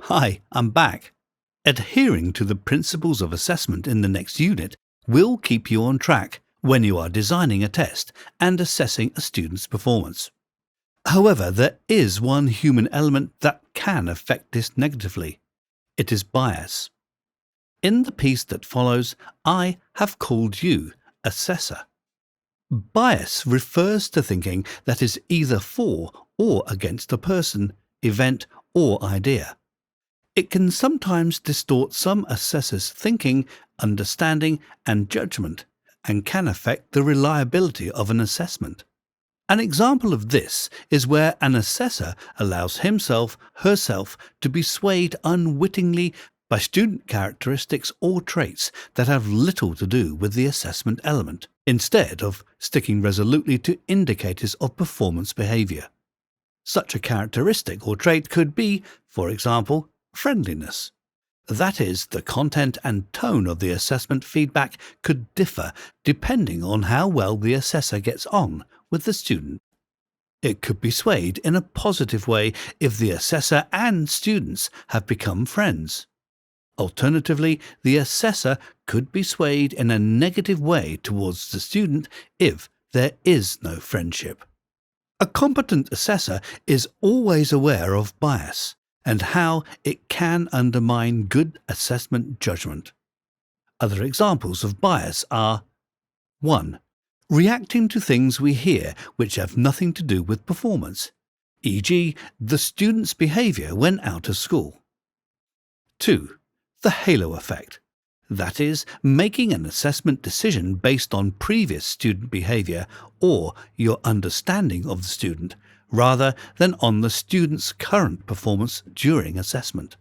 Hi, I'm back. Adhering to the principles of assessment in the next unit will keep you on track when you are designing a test and assessing a student's performance. However, there is one human element that can affect this negatively. It is bias. In the piece that follows, I have called you assessor. Bias refers to thinking that is either for or against a person, event, or idea. It can sometimes distort some assessors' thinking, understanding, and judgment, and can affect the reliability of an assessment. An example of this is where an assessor allows himself, herself to be swayed unwittingly by student characteristics or traits that have little to do with the assessment element, instead of sticking resolutely to indicators of performance behavior. Such a characteristic or trait could be, for example, friendliness. That is, the content and tone of the assessment feedback could differ depending on how well the assessor gets on with the student. It could be swayed in a positive way if the assessor and students have become friends. Alternatively, the assessor could be swayed in a negative way towards the student if there is no friendship. A competent assessor is always aware of bias and how it can undermine good assessment judgment. Other examples of bias are 1. Reacting to things we hear which have nothing to do with performance, e.g., the student's behavior when out of school. 2. The halo effect. That is, making an assessment decision based on previous student behavior or your understanding of the student, rather than on the student's current performance during assessment.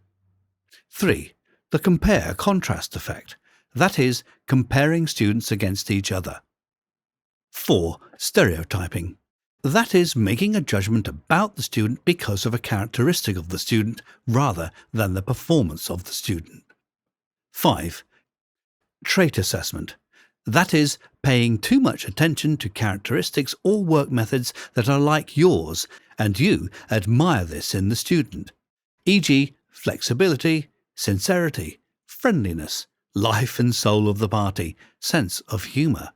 3. The compare-contrast effect. That is, comparing students against each other. 4. Stereotyping. That is, making a judgment about the student because of a characteristic of the student rather than the performance of the student. 5. Trait assessment. That is, paying too much attention to characteristics or work methods that are like yours and you admire this in the student, e.g., flexibility, sincerity, friendliness, life and soul of the party, sense of humour.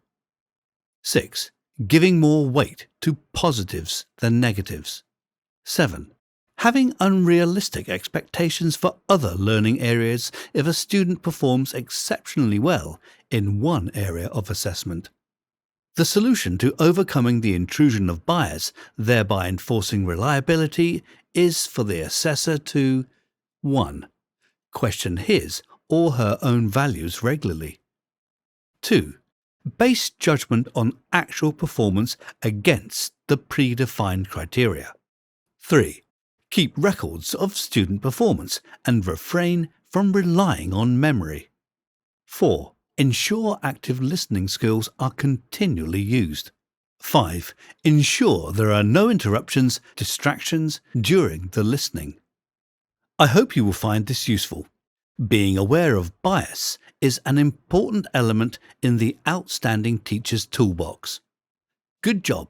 6. Giving more weight to positives than negatives. 7. Having unrealistic expectations for other learning areas if a student performs exceptionally well in one area of assessment. The solution to overcoming the intrusion of bias, thereby enforcing reliability, is for the assessor to 1. Question his or her own values regularly. 2. Base judgment on actual performance against the predefined criteria. 3. Keep records of student performance and refrain from relying on memory. 4. Ensure active listening skills are continually used. 5. Ensure there are no interruptions, distractions during the listening. I hope you will find this useful. Being aware of bias is an important element in the outstanding teacher's toolbox. Good job!